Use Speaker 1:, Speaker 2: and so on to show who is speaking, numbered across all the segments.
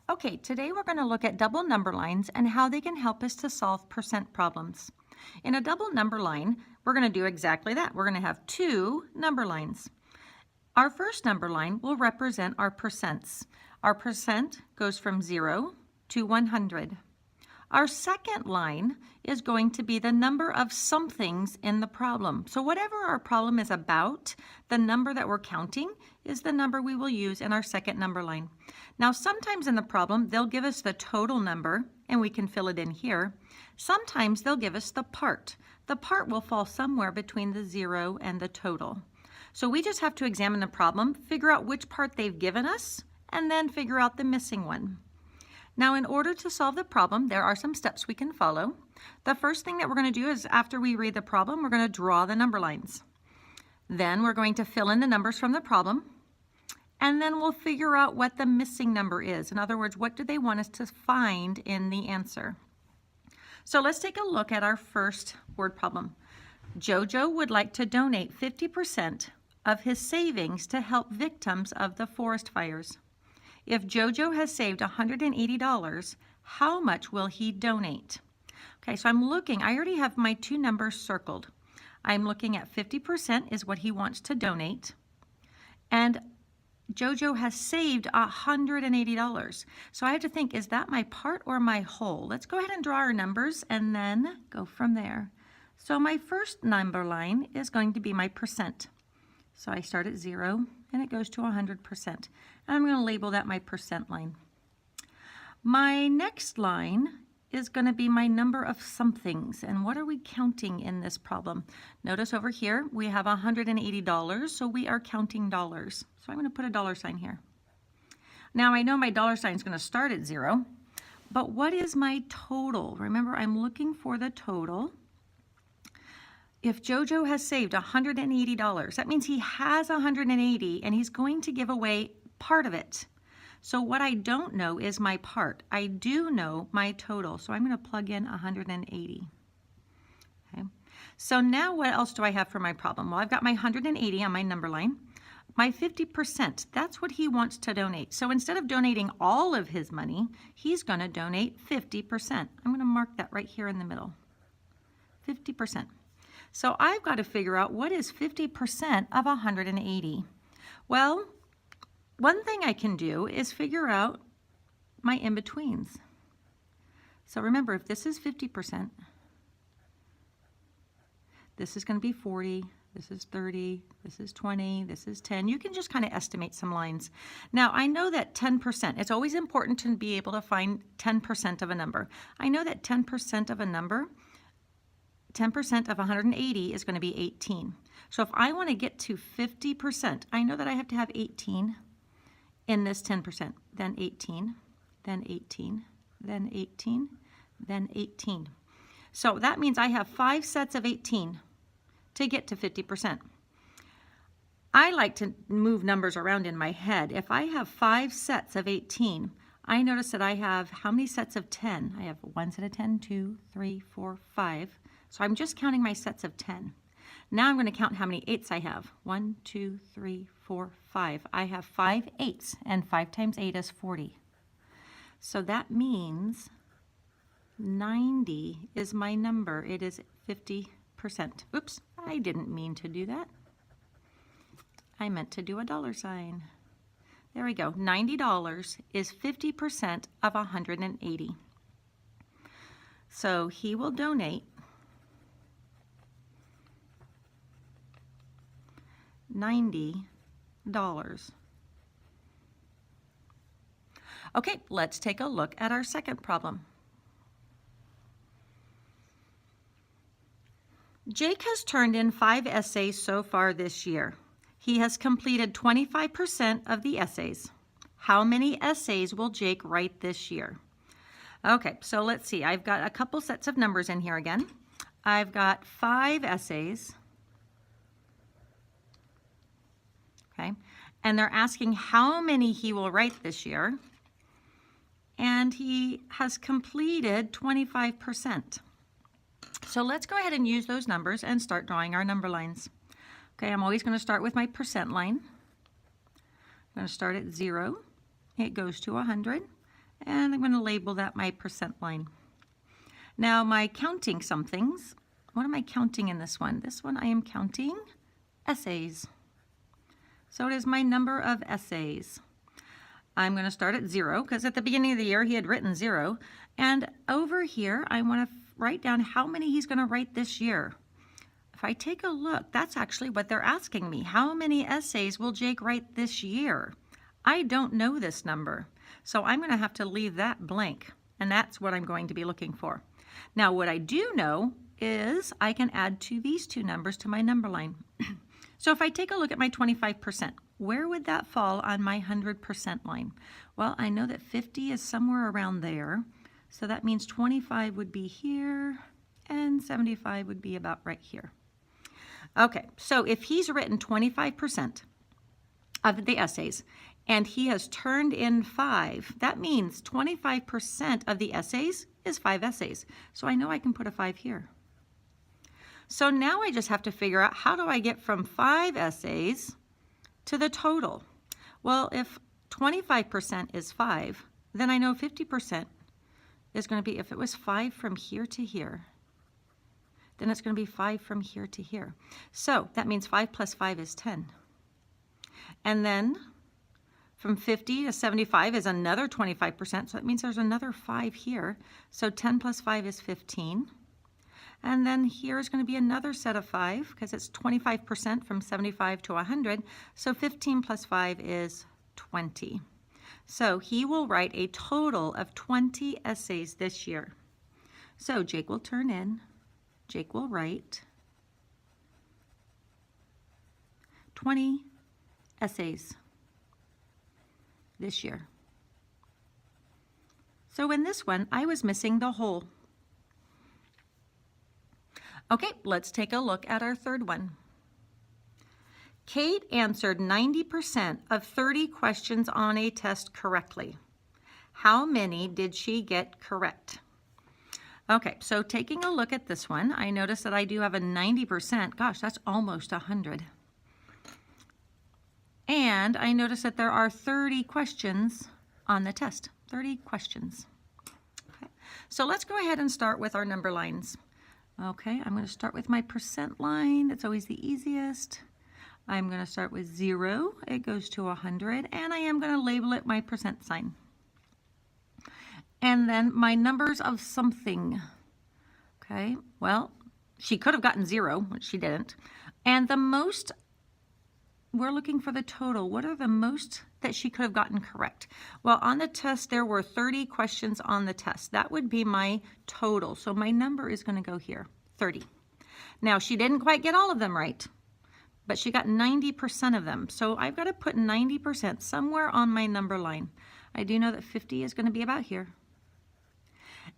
Speaker 1: Okay, today we're going to look at double number lines and how they can help us to solve percent problems. In a double number line, we're going to do exactly that. We're going to have two number lines. Our first number line will represent our percents. Our percent goes from 0 to 100. Our second line is going to be the number of somethings in the problem. So whatever our problem is about, the number that we're counting is the number we will use in our second number line. Now sometimes in the problem, they'll give us the total number and we can fill it in here. Sometimes they'll give us the part. The part will fall somewhere between the 0 and the total. So we just have to examine the problem, figure out which part they've given us, and then figure out the missing one. Now, in order to solve the problem, there are some steps we can follow. The first thing that we're going to do is after we read the problem, we're going to draw the number lines. Then we're going to fill in the numbers from the problem, and then we'll figure out what the missing number is. In other words, what do they want us to find in the answer? So let's take a look at our first word problem. Jojo would like to donate 50% of his savings to help victims of the forest fires. If Jojo has saved $180, how much will he donate? Okay, so I'm looking, I already have my two numbers circled. I'm looking at 50% is what he wants to donate, and Jojo has saved $180. So I have to think, is that my part or my whole? Let's go ahead and draw our numbers and then go from there. So my first number line is going to be my percent. So I start at 0 and it goes to 100%. And I'm going to label that my percent line. My next line is going to be my number of somethings. And what are we counting in this problem? Notice over here we have $180, so we are counting dollars. So I'm going to put a dollar sign here. Now I know my dollar sign is going to start at 0, but what is my total? Remember, I'm looking for the total. If Jojo has saved $180, that means he has $180 and he's going to give away part of it. So what I don't know is my part. I do know my total, so I'm going to plug in 180. Okay. So now what else do I have for my problem? Well, I've got my 180 on my number line. My 50%, that's what he wants to donate. So instead of donating all of his money, he's going to donate 50%. I'm going to mark that right here in the middle. 50%. So I've got to figure out what is 50% of 180. Well, one thing I can do is figure out my in-betweens. So remember, if this is 50%, this is going to be 40, this is 30, this is 20, this is 10. You can just kind of estimate some lines. Now, I know that 10%, it's always important to be able to find 10% of a number. I know that 10% of a number, 10% of 180 is going to be 18. So if I want to get to 50%, I know that I have to have 18 in this 10%, then 18, then 18, then 18, then 18. So that means I have 5 sets of 18 to get to 50%. I like to move numbers around in my head. If I have 5 sets of 18, I notice that I have how many sets of 10? I have 1 set of 10, 2, 3, 4, 5. So I'm just counting my sets of 10. Now I'm going to count how many 8s I have. 1, 2, 3, 4, 5. I have 5 8s, and 5 times 8 is 40. So that means 90 is my number. It is 50%. Oops, I didn't mean to do that. I meant to do a dollar sign. There we go. $90 is 50% of 180. So he will donate $90. Okay, let's take a look at our second problem. Jake has turned in 5 essays so far this year. He has completed 25% of the essays. How many essays will Jake write this year? Okay, so let's see. I've got a couple sets of numbers in here again. I've got 5 essays. Okay, and they're asking how many he will write this year. And he has completed 25%. So let's go ahead and use those numbers and start drawing our number lines. Okay, I'm always going to start with my percent line. I'm going to start at 0. It goes to 100. and I'm going to label that my percent line. Now my counting somethings, what am I counting in this one? This one I am counting essays. So it is my number of essays. I'm going to start at 0 because at the beginning of the year he had written 0. And over here I want to write down how many he's going to write this year. If I take a look, that's actually what they're asking me. How many essays will Jake write this year? I don't know this number. So I'm going to have to leave that blank. And that's what I'm going to be looking for. Now what I do know is I can add these two numbers to my number line. So if I take a look at my 25%, where would that fall on my 100% line? Well, I know that 50 is somewhere around there. So that means 25 would be here and 75 would be about right here. Okay, so if he's written 25% of the essays and he has turned in 5, that means 25% of the essays is 5 essays. So I know I can put a 5 here. So now I just have to figure out how do I get from 5 essays to the total. Well, if 25% is 5, then I know 50% is going to be, if it was 5 from here to here, then it's going to be 5 from here to here. So that means 5 plus 5 is 10. And then from 50 to 75 is another 25%, so that means there's another 5 here. So 10 plus 5 is 15. And then here is going to be another set of 5 because it's 25% from 75 to 100. So 15 plus 5 is 20. So he will write a total of 20 essays this year. So Jake will turn in, Jake will write 20 essays this year. So in this one, I was missing the whole. Okay, let's take a look at our third one. Kate answered 90% of 30 questions on a test correctly. How many did she get correct? Okay, so taking a look at this one, I notice that I do have a 90%. Gosh, that's almost 100. And I notice that there are 30 questions on the test. 30 questions. Okay, so let's go ahead and start with our number lines. Okay, I'm going to start with my percent line. That's always the easiest. I'm going to start with 0. It goes to 100. And I am going to label it my percent sign. And then my numbers of something. Okay, well, she could have gotten 0, which she didn't. And the most, we're looking for the total. What are the most that she could have gotten correct? Well, on the test, there were 30 questions on the test. That would be my total. So my number is going to go here, 30. Now, she didn't quite get all of them right, but she got 90% of them. So I've got to put 90% somewhere on my number line. I do know that 50 is going to be about here.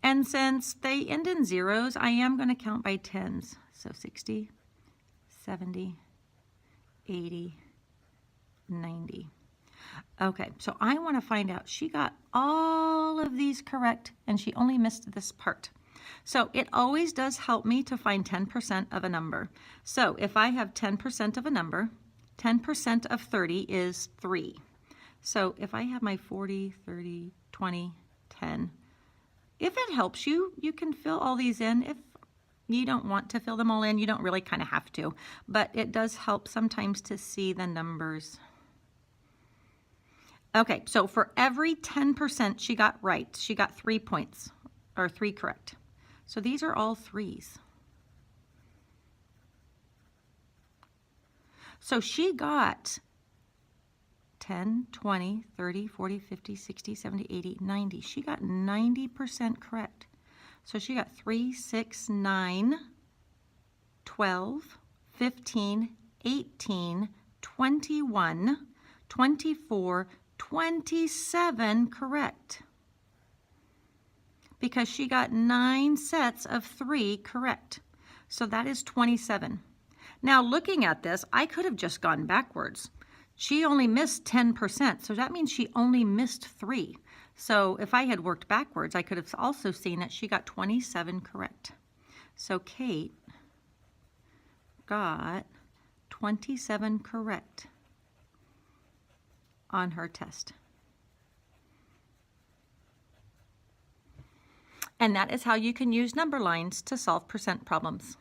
Speaker 1: And since they end in zeros, I am going to count by tens. So 60, 70, 80, 90. Okay, so I want to find out. She got all of these correct, and she only missed this part. So it always does help me to find 10% of a number. So if I have 10% of a number, 10% of 30 is 3. So if I have my 40, 30, 20, 10, if it helps you, you can fill all these in. If you don't want to fill them all in, you don't really kind of have to. But it does help sometimes to see the numbers. Okay, so for every 10% she got right, she got 3 points, or 3 correct. So these are all 3s. So she got 10, 20, 30, 40, 50, 60, 70, 80, 90. She got 90% correct. So she got 3, 6, 9, 12, 15, 18, 21, 24, 27 correct. Because she got 9 sets of 3 correct. So that is 27. Now looking at this, I could have just gone backwards. She only missed 10%, so that means she only missed 3. So if I had worked backwards, I could have also seen that she got 27 correct. So Kate got 27 correct on her test. And that is how you can use number lines to solve percent problems.